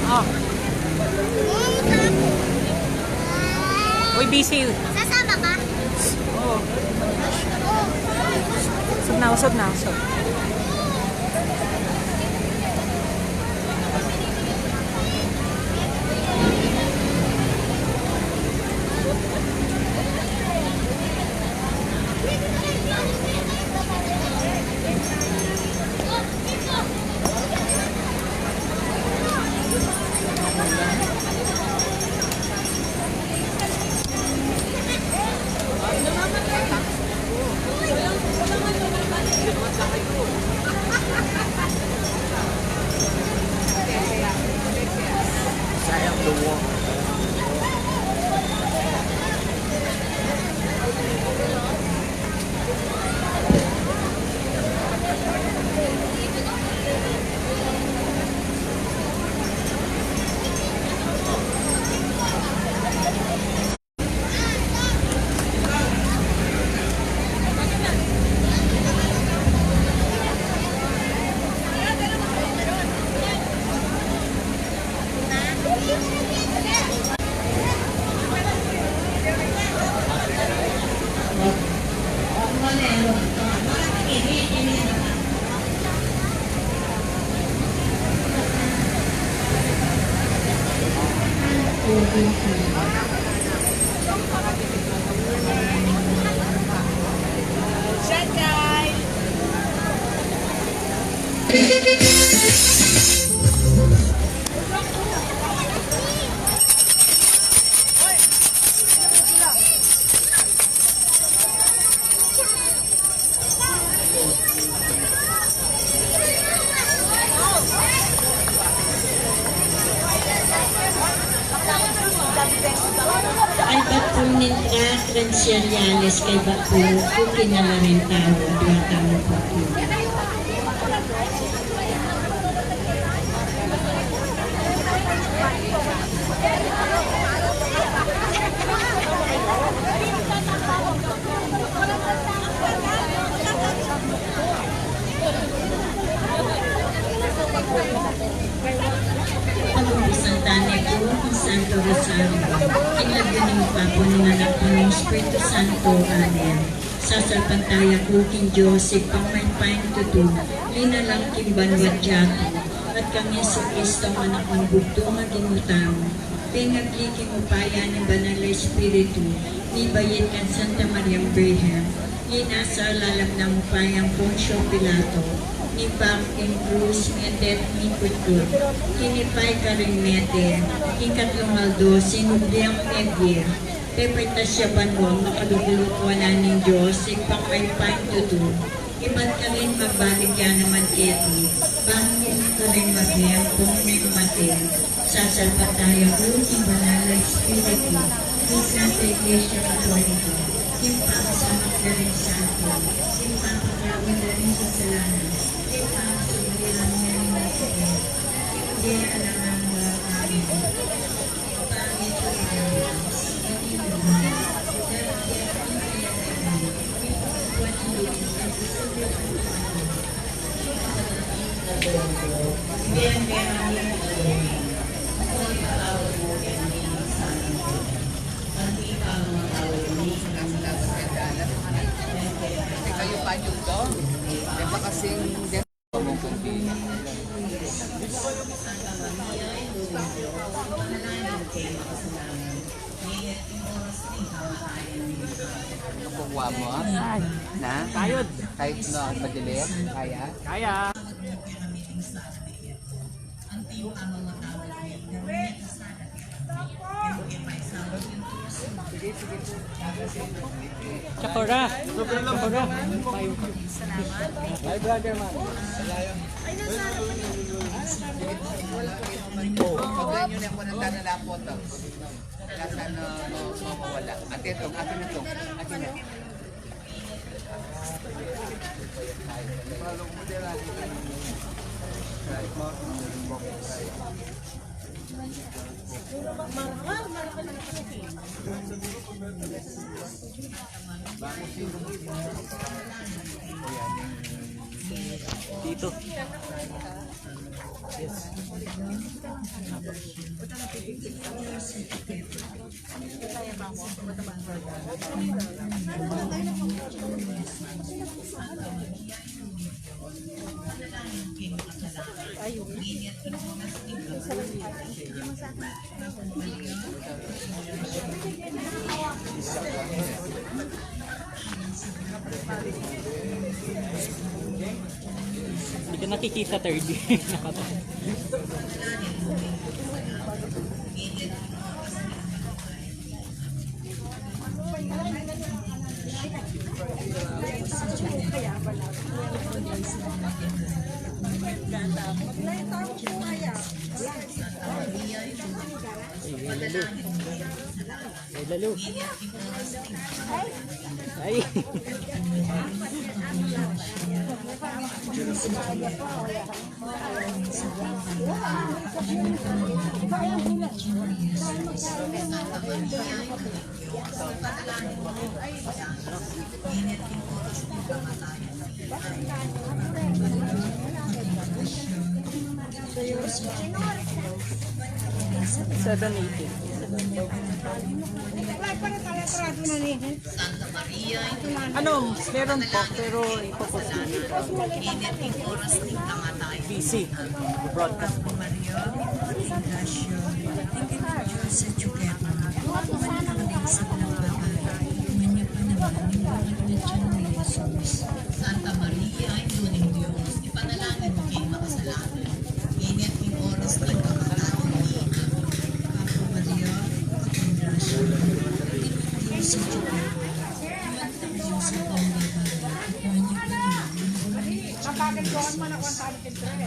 Oh. Uy, busy. Sasama ka? Oo. Usog na, usog na, usog. Sayang luwag. Ay bakunin ka, transeriales kay baku, kung kinalarin tao, ang tao po. Pag-umpisa tani ko, ang Santo Rosario, kinagyan ng papo ng anak ko ng Espiritu Santo, Amen. Sasalpantaya ko kin Joseph, pangmain-pain tuto, linalang kimbanwat jato, at kami sa Kristong anak ng bugto magimutang, pingagkiking upaya ng Banal na Espiritu, nibayit kan Santa Maria Birhen, inasa lalam ng upayang Poncio Pilato, ni Pam in Cruz and Death ni Kutkut, kinipay karimete, ikatlong aldo, sinubliang Edye, pepeta siya banwang nakalugulot wala ng Diyos, ipangmaypay tuto, iba't ka rin magbalik yan naman eti, bangin ka rin magyang kung may matin, sasalpat tayo yung Banal na Espiritu, ni Santa Iglesia Catholica, simpang sa magdaling santo, simpang pagkawin na rin sa salanan, simpang suliran niya rin na siya, hindi alam ang mga kami, pangit ko ilang, hindi naman, dahil kaya ang kaya naman, ipagpuan niyo, at isulit ang mga, bien, kayo pa yung to? Diba kasing kukuha mo? Na? Kayod. Kahit na madilim? Kaya? Kaya. Chakora. Chakora. Hi brother man. Pagkain nyo na ako ng tanalapot. Kasa na mawawala. Ate itong, akin na itong. Akin na. Dito. Yes. Hindi ka nakikita 30. Nakatawa. Ay, lalo. Ay. Seven eighty. Santa Maria, Ano, meron po, pero ipopost ko. init ng oras ng kamatayan. busy. Broadcast. Maria, Ignacio, Diyos sa Chukema, manakaling sa pagbabahay, manya pa naman yung mga nandiyan na Jesus. Santa Maria, ino ng Diyos, ipanalangin mo kayo makasalanan. Init ng oras ng kamatayan ni Papa Maria, Ignacio, Diyos sa Chukema, Diyos sa pagbabahay, manya pa naman yung mga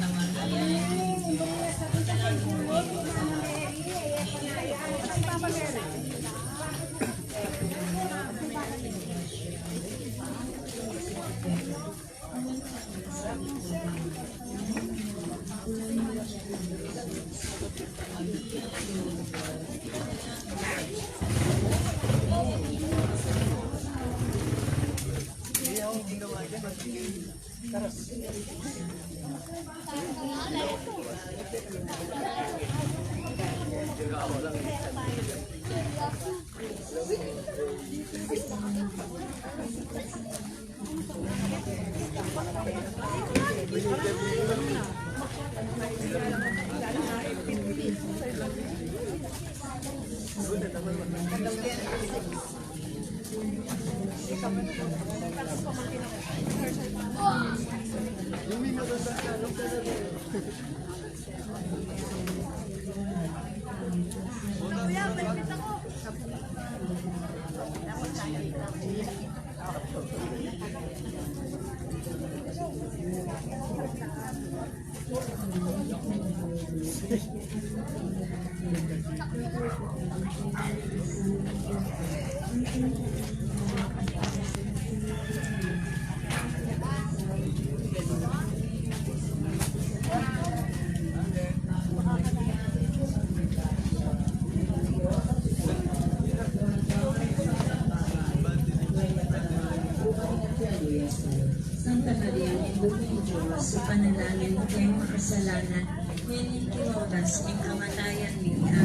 nandiyan na Jesus. Santa Maria, Ina ng Diyos, sa panalangin mo kayong makasalanan, ngayon oras ng kamatayan ni Papa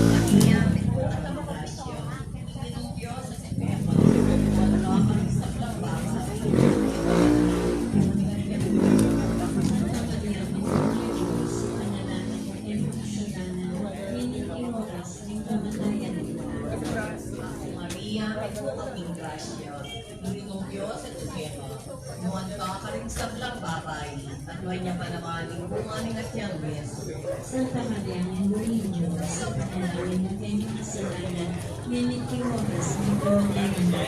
Maria, Maria, ay po kaming grasya. Ginong Diyos at Tukema, nuwan ka ka rin sa babay, at huwag niya panamaling bumaning at niyang beso. Santa Maria, Ina ng Diyos, sa panalangin mo kayong makasalanan, ngayon oras ng kamatayan ni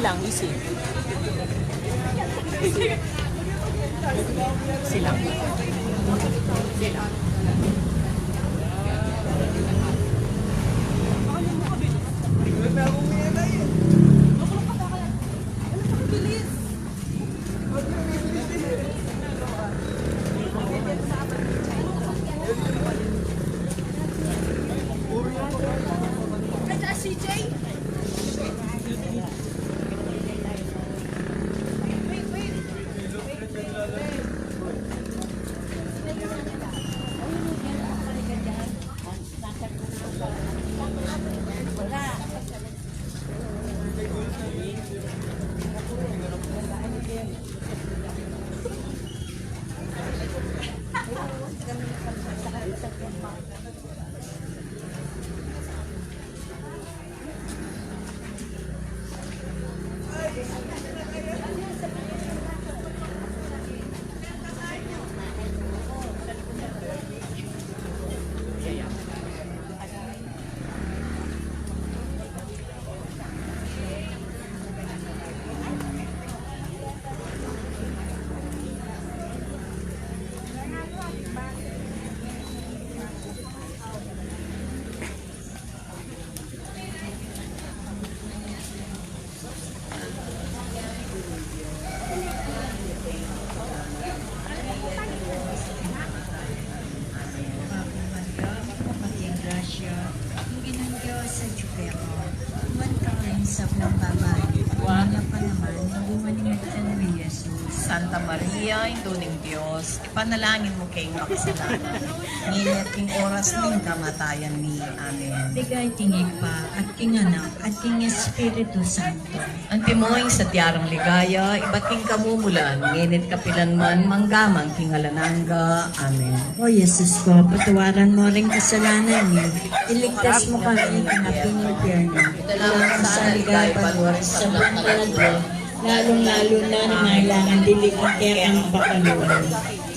lang, easy. Easy lang. Santa Maria, Induling Diyos, ipanalangin mo kayong makasalanan. Nginit king oras ng kamatayan ni. Amen. Bigay tingin pa at king anak at king Espiritu Santo. Ang timoy sa tiarang ligaya, iba't king kamumulan, nginit kapilan man manggamang king alananga. Amen. O Jesus ko, patawaran mo rin kasalanan niyo. Iligtas mo kami ng pinipierno. Dalawang sa ligaya, panuwarin sa Sa buong lalong-lalo na nangailangan diligin kaya ang pakaluan.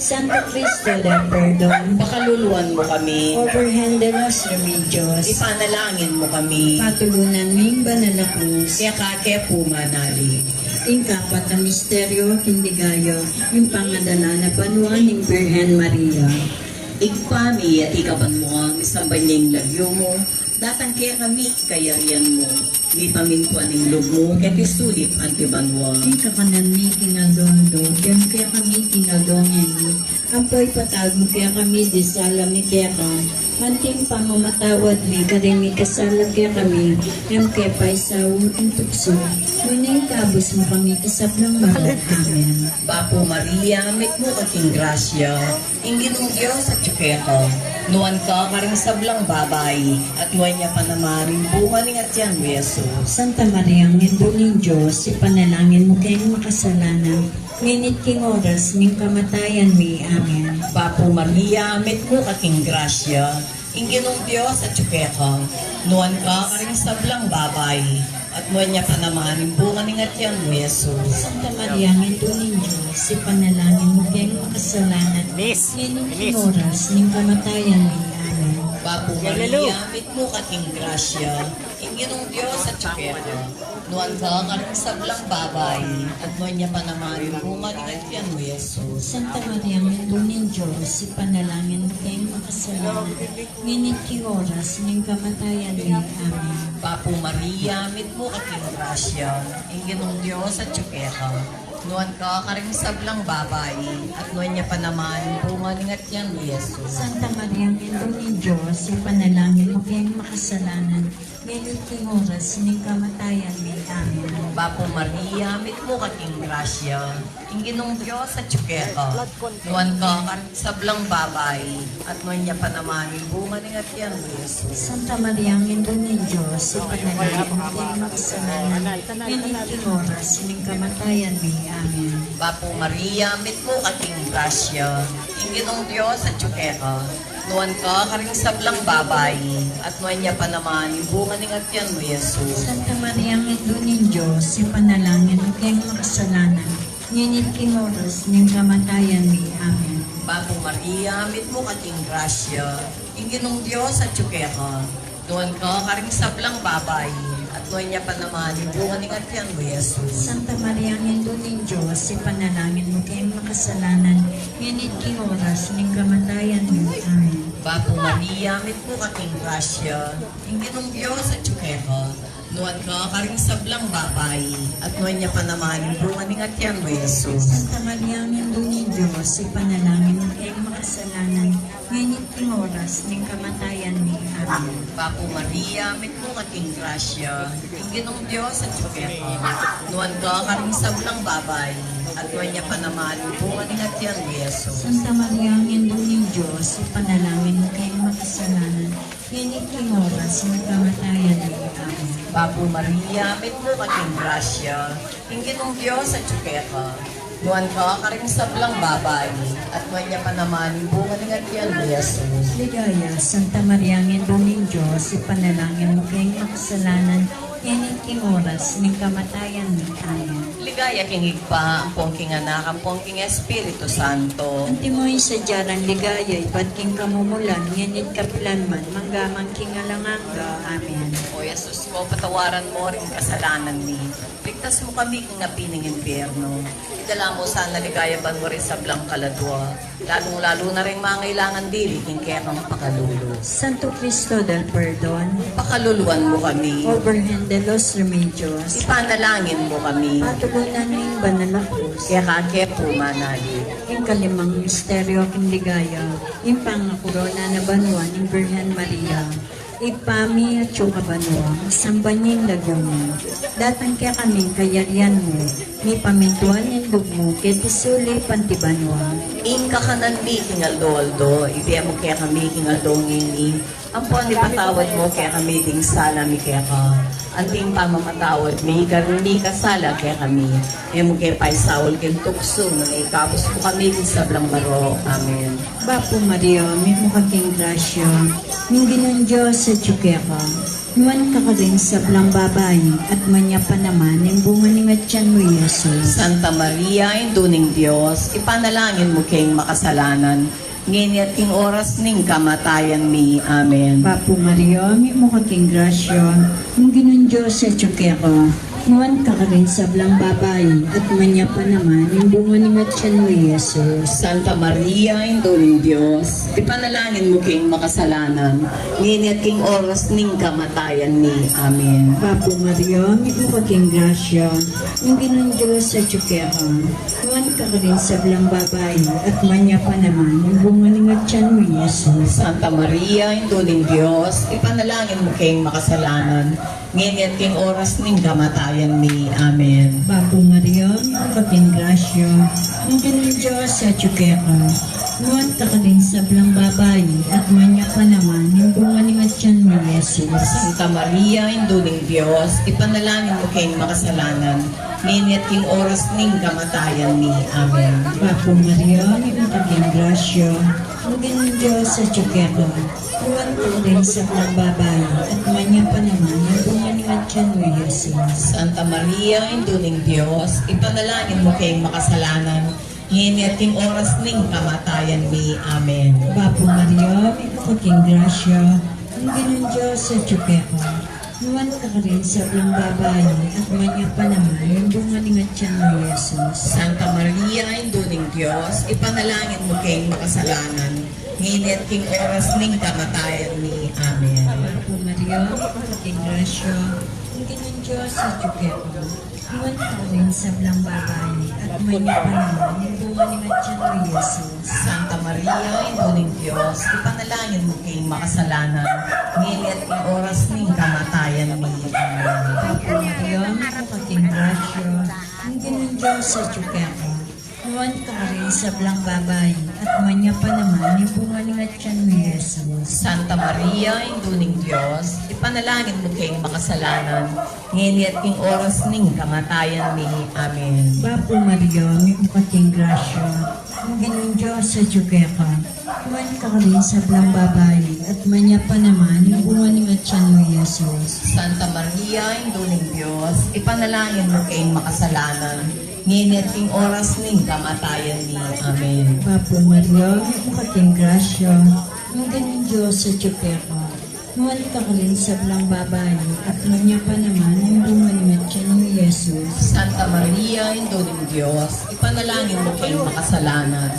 Santo Cristo, the perdon, Pakaluluan mo kami, overhand de los remedios, ipanalangin mo kami, patulunan ming banal na cruz, kaya kake pumanali. ing kapat na misteryo, kindigayo, yung pangadala na panuan ng Birhen Maria. Igpami at ikaban mo ang isang banyang lagyo mo, datang kaya kami kayarian mo. May pamintuan ng loob mo, kaya tisulit ang tibanwa. Ang kakanan ni kinaldondo, yan kaya kami kinaldongan ni. Ampoy patag mo kaya kami di salami kaya ka. Manting pamamatawad mi, karimi kasalag kaya kami. Yan kaya pa isawang ang tukso. Ngunit kabos mo kami kasablang mahal. Amen. Bapo Maria, met mo aking grasya, ingin mong Diyos at tsukeko. Nuwan ka karing sablang babay, at nuwan niya pa namaring buwan ng atyan mo Yesus. Santa Maria, ang Indo ng Diyos, ipanalangin mo kayong makasalanan. Nginit king oras, ning kamatayan mi. Amen. Bapo Maria, met mo aking grasya, ingin mong Diyos at tsukeko. Nuwan ka karing sablang babay, at nuwan niya pa namaring buwan ng atyan mo Yesus. Santa Maria, ang Indo ng Diyos, ipanalangin mo kayong makasalanan. Miss! Nginit king Miss! oras, ning kamatayan mi. Amen. Bapo Maria, mit mo kating grasya, inginong Diyos at tsukero. Nuwan ka karing sablang babay, at nuwan niya pa naman yung bunga ni Atyan mo, Yesus. Santa Maria, ang Indo ng Diyos, ipanalangin mo kayong makasalanan. Nginit king oras, ning kamatayan mi. Amen. Bapo Maria, mit mo kating grasya, inginong Diyos at tsukero. Nuwan ka karing sablang babay, at nuwan niya pa naman yung bunga ni Atyan mo, Yesus. Santa Maria, ang Ina ng Diyos, ipanalangin mo kayong makasalanan. Ngunit king oras, ning kamatayan mi. Amen. Bapo Maria, mit mo kating grasya, inginong Diyos at tsukero. Nuwan ka karing sablang babay, at nuwan niya pa naman yung bunga ni Atyan mo, Yesus. Santa Maria, ang Ina ng Diyos, ipanalangin mo kayong makasalanan. Ngunit king oras, ning kamatayan mi. Amen. Bapo Maria, mit mo kating grasya, inginong Diyos at tsukero. Nuwan ka karing sablang babay, at nuwan niya pa naman yung bunga ng Atyan mo, Yesus. Santa Maria, ang Ina ng Diyos, ipanalangin mo kayong makasalanan. Ngunit king oras, ning kamatayan mi. Amen. Bapo Maria, mit mo kating grasya, inginong Diyos at tsukero. Nuwan ka karing sablang babay, at tuwan niya pa naman yung bunga ni Katiyan mo, Jesus. Santa Maria, Hindo ng Diyos, ipanalangin mo kayong makasalanan, ngunit king oras ng kamatayan mo. Amen. Bapo Maria, mit po kaking grasya, yung ginong Diyos at tsukero, nuwan ka karing sablang babae, at nuwan niya pa naman yung bunga ni Katiyan mo, Jesus. Santa Maria, Hindo ng Diyos, ipanalangin mo kayong makasalanan, ngunit king oras ng kamatayan mo. Amen. Bapo Maria, mit po kaking grasya, yung ginong Diyos at tsukero, nuwan ka karing sablang babae, at nuwan niya pa naman yung bunga ni Katiyan mo, Jesus. Santa Maria, ang Ino ng Diyos, ipanalangin mo kayong makasalanan, ngunit king oras ng kamatayan mo. Amen. Bapo Maria, mit po kaking grasya, yung ginong Diyos at tsukero, nuwan ka karing sablang babae, at nuwan niya pa naman yung bunga ni Katiyan mo, Jesus. Ligaya, Santa Maria, ang Ino ng Diyos, ipanalangin mo kayong makasalanan, ngunit king oras ng kamatayan mo. Amen. Ligaya kingig pa, ang pongking anak, ang pongking Espiritu Santo. Anti mo yung sadyaran ligaya, ipat king kamumulan, ngunit kapilan man, manggamang king alanganga. Amen. O Jesus ko, patawaran mo rin kasalanan ni. Ligtas mo kami kung napining impyerno. Idala mo sana ligayaban mo rin sa blang kaladwa. Lalong-lalo na rin mangailangan dili, king kaya kang pakalulo. Santo Cristo del Perdon, Pakaluluan mo kami. Virgen de los Remedios, Ipanalangin mo kami. patugunan ng banal na krus, Kaya kake pumanali. yung kalimang misteryo king ligaya, yung pangakorona na banwa ng Virgen Maria, ipami at yung kabanwa, sambanin laguna. Datang kaya kaming kayarian mo, ni pamintuan yung dugmo, kaya tisuli pantibanwa. Inka ka ng king aldo-aldo. Ibiya mo kaya kami king aldo ngini. Ang po ni patawad mo kaya kami ding sala mi kaya ka. Anting pamamatawad mi karuni ka sala kaya kami. Kaya mo kaya paisawol kin tukso. Nang ikapos mo kami din sa blang baro. Amen. Bapo Maria, may mukaking grasya, yung ginang Diyos sa tsukeka. Nuwan ka ka rin sa blang babae, at manya pa naman yung bunga ni Ngatyan mo, Jesus. Santa Maria, induning Diyos, ipanalangin mo kayong makasalanan. Ngayon at king oras ning kamatayan mi. Amen. Bapo Maria, may mukaking grasya, yung ginang Diyos sa tsukeka. Nuwan ka ka rin sa blang babae, at manya pa naman yung bunga ni Ngatyan mo, Jesus. Santa Maria, induning Diyos, ipanalangin mo kayong makasalanan. Ngayon at king oras ning kamatayan mi. Amen. Bapo Maria, may mukaking grasya, yung ginang Diyos sa tsukeka. Nuwan ka ka rin sa blang babae, at manya pa naman yung bunga ni Ngatyan mo, Jesus. Santa Maria, induning Diyos, ipanalangin mo kayong makasalanan. Ngayon at king oras ning kamatayan mi. Amen. Bapo Maria, may kapating grasya, ang ginang Diyos sa tsukeka. Nuwan ka ka rin sa blang babae, at manya pa naman yung bunga ni Ngatyan mo, Jesus. Santa Maria, induning Diyos, ipanalangin mo kayong makasalanan. Ngayon at king oras ning kamatayan mi. Amen. Bapo Maria, may kapating grasya, ang ginang Diyos sa tsukeka. Nuwan ka rin sa blang babae, at manya pa naman yung bunga ni Ngatyan mo, Jesus. Santa Maria, induning Diyos, ipanalangin mo kayong makasalanan. Ngayon at king oras ning kamatayan mi. Amen. Bapo Maria, may kapating grasya, ang ginang Diyos sa tsukeka. Nuwan ka rin sa blang babae, at manya pa naman yung bunga ni Ngatyan mo, Jesus. Santa Maria, induning Diyos, ipanalangin mo kayong makasalanan. Ngayon at king oras ning kamatayan mi. Amen. Bapo Maria, may kapating grasya, ang ginang Diyos sa tsukeka. Nuwan ka rin sa blang babae, at manya pa naman yung bunga ni Ngatyan mo, Jesus. Santa Maria, induning Diyos, ipanalangin mo kayong makasalanan. Ngayon at king oras ning kamatayan mi. Amen. Bapo Maria, may kapating grasya, ang ginang Diyos sa tsukeka. Nuwan ka rin sa blang babae, at manya pa naman yung bunga ni Ngatyan mo, Jesus. Santa Maria, induning Diyos, ipanalangin mo kayong makasalanan. Ngayon at king oras ning kamatayan mi. Amen. Bapo Maria, may kapating grasya, ang ginang Diyos sa tsukeka. Nuwan ka rin sa blang babae, at manya pa naman yung bunga ni Ngatyan mo, Jesus. Santa Maria, induning Diyos, ipanalangin mo kayong makasalanan. Ngayon at king oras ning kamatayan mi. Amen. Bapo Maria, may kapating grasya, ang ginang Diyos sa tsukeka. Mahal ka rin sa blang babae at manya pa naman ang bumalingat siya ng Yesus. Santa Maria, Indo ng Diyos, ipanalangin mo kayong makasalanan.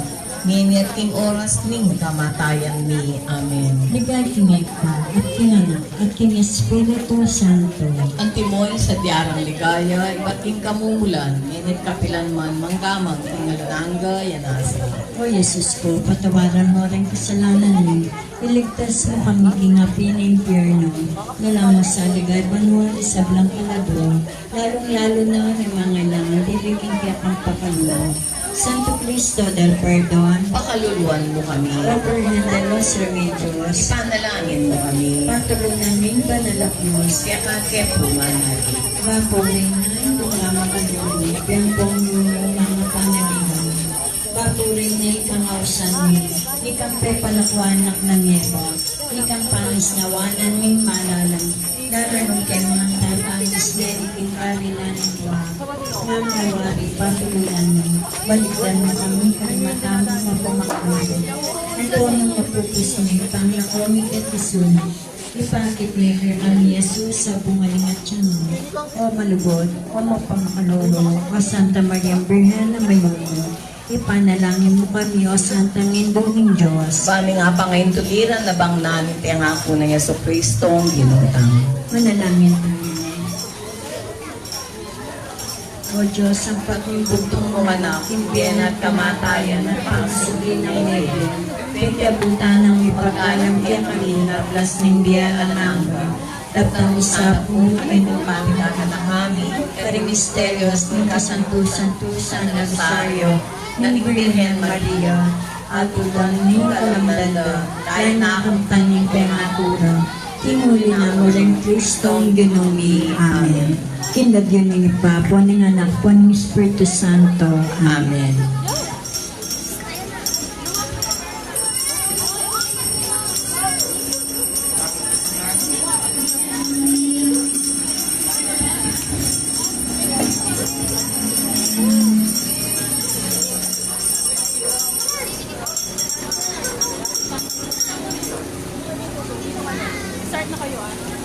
Ngayon at king oras ning kamatayan ni. Amen. Ligay kingay ka at kinganak at king Espiritu Santo. Antimoy sa diarang ligaya, iba't king kamumulan, init kapilan man manggamang, tingalananga, yanasa. O Yesus ko, patawaran mo rin kasalanan mo. Iligtas mo kami kingapi ng impyerno. Nalang sa ligay manual sa blang kalado. Lalong-lalo na ng mga lang, dibigin kaya kang pakalo. Santo Cristo del Perdon, Pakaluluan mo kami. Roberhan de los Remedios, Ipanalangin mo kami. Patuloy namin banalakos, Kaya kakepungan natin. Bapuling na hindi mga makalulit, Bempong yung mga panalihan. Bapuling na ikangausan mo, ikang pepalakwanak ng yebo, ikang pangisnawanan ng malalang, Daranong kayo mga tatanis na ikinkarila ng buwan. Nang nawari, patulunan mo, balikdan mo kami kay matamang mapumakalo. Ang punong mapupus mo, panglakomik at isun. Ipakit niya ang Yesus sa bungalingat siya mo. O malugod, o mapamakalolo, o Santa Maria Birhen na mayroon. Ipanalangin mo kami, O Santang Indong Diyos. Bami nga pa ngayon tuliran na bang namin tiyan ako ng Yeso Kristong ginutang. Manalangin tayo. O Diyos, ang pagkibugtong mo anak, impiyan at kamatayan at pangsugi ng negro. Pagkabuta ng ipagkalang kaya kanina, plus ng biyanan ng Tapang usapo ay lumapitakan ng hami, karing misterios ng kasantu-santusan na Rosario, ng Birhen Maria, at ulang ng kalamdanda, dahil nakamtan ng pematura. Timuli na mo rin Kristong ginumi. Amen. Kinagyan ng ipapo ng anak po ng Espiritu Santo. Amen. Start na kayo ah.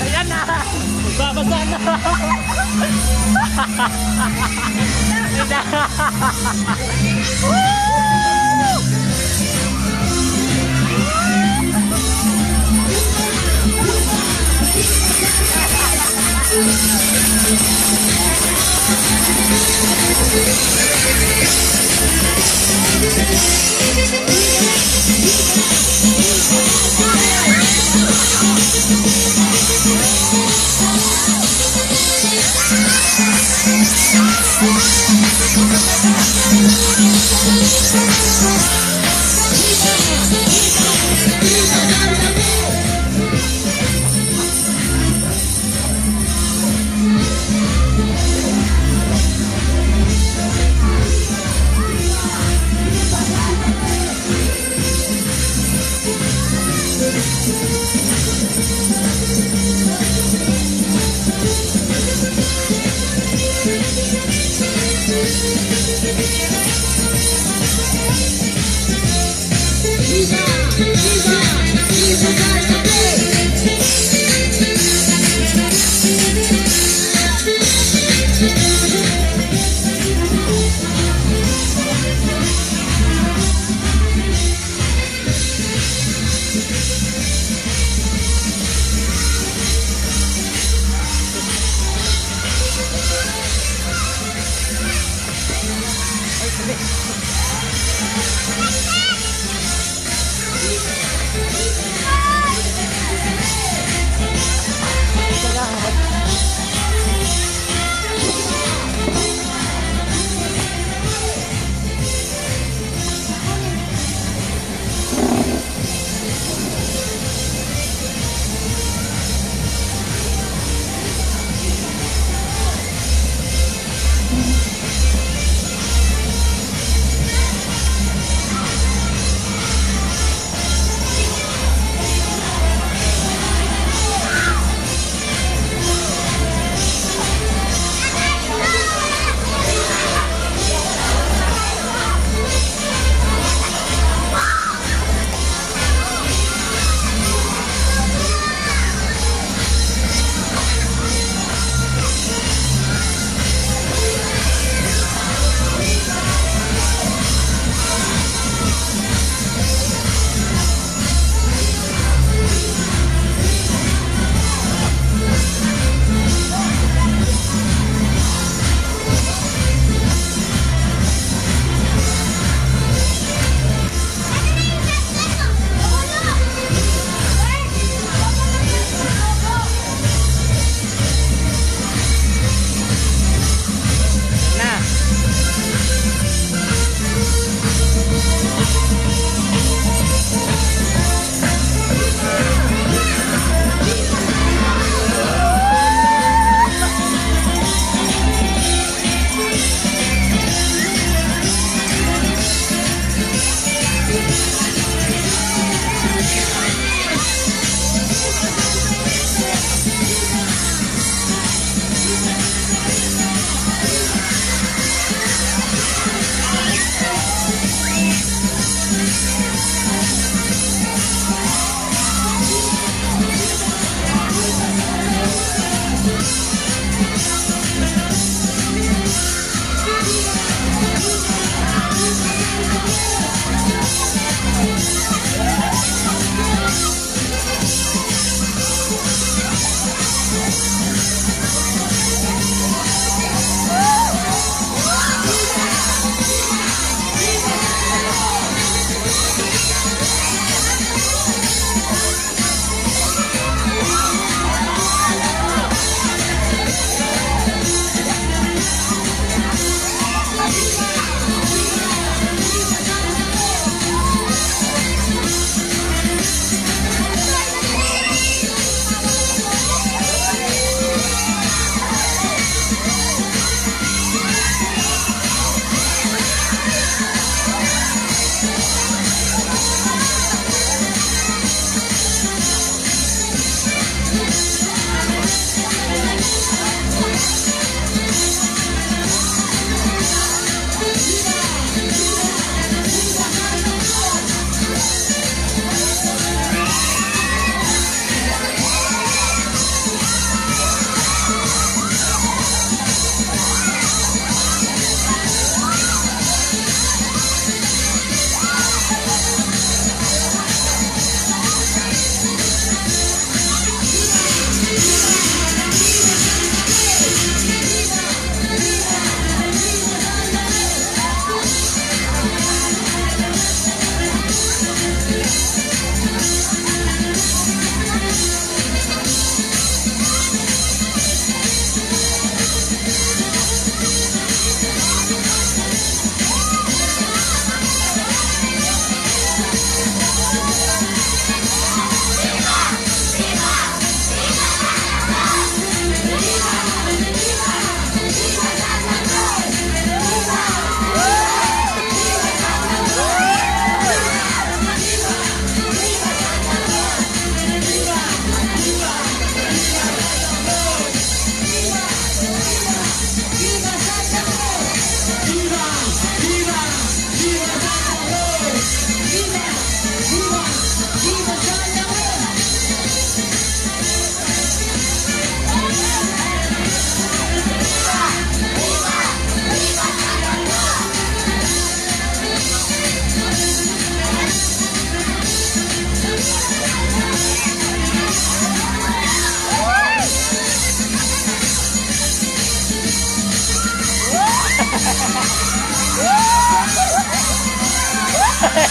Ayan na! Magbabasa na! Ayan na!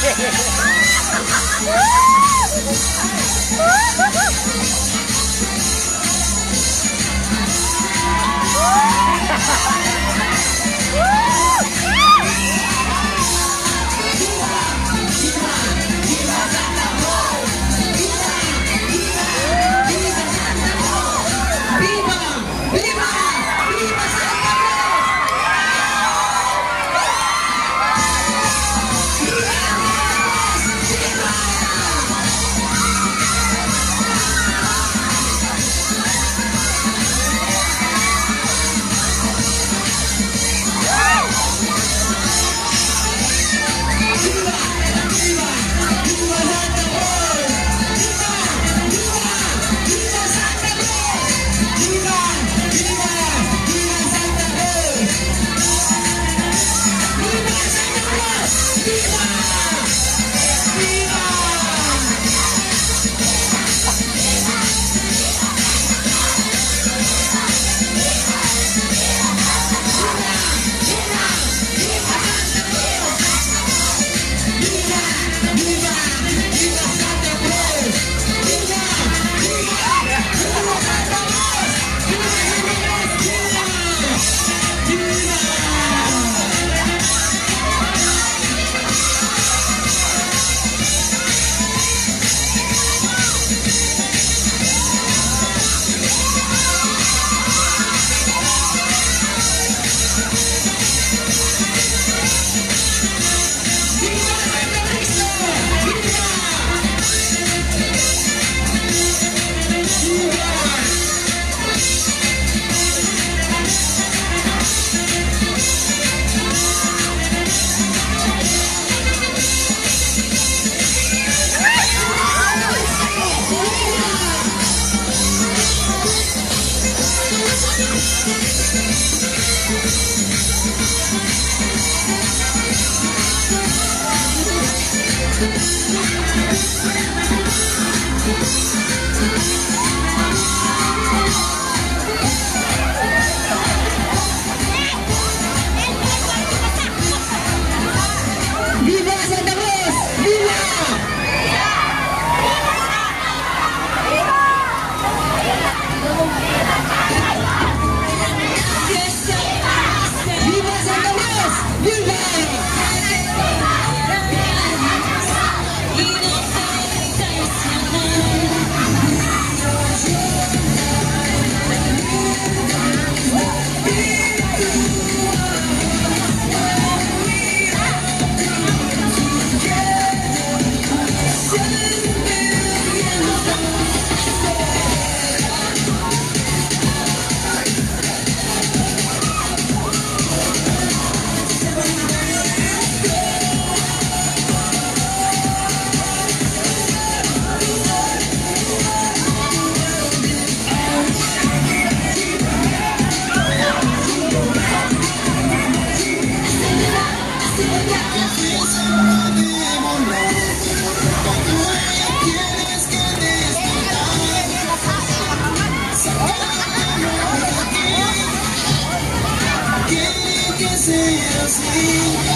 Que se así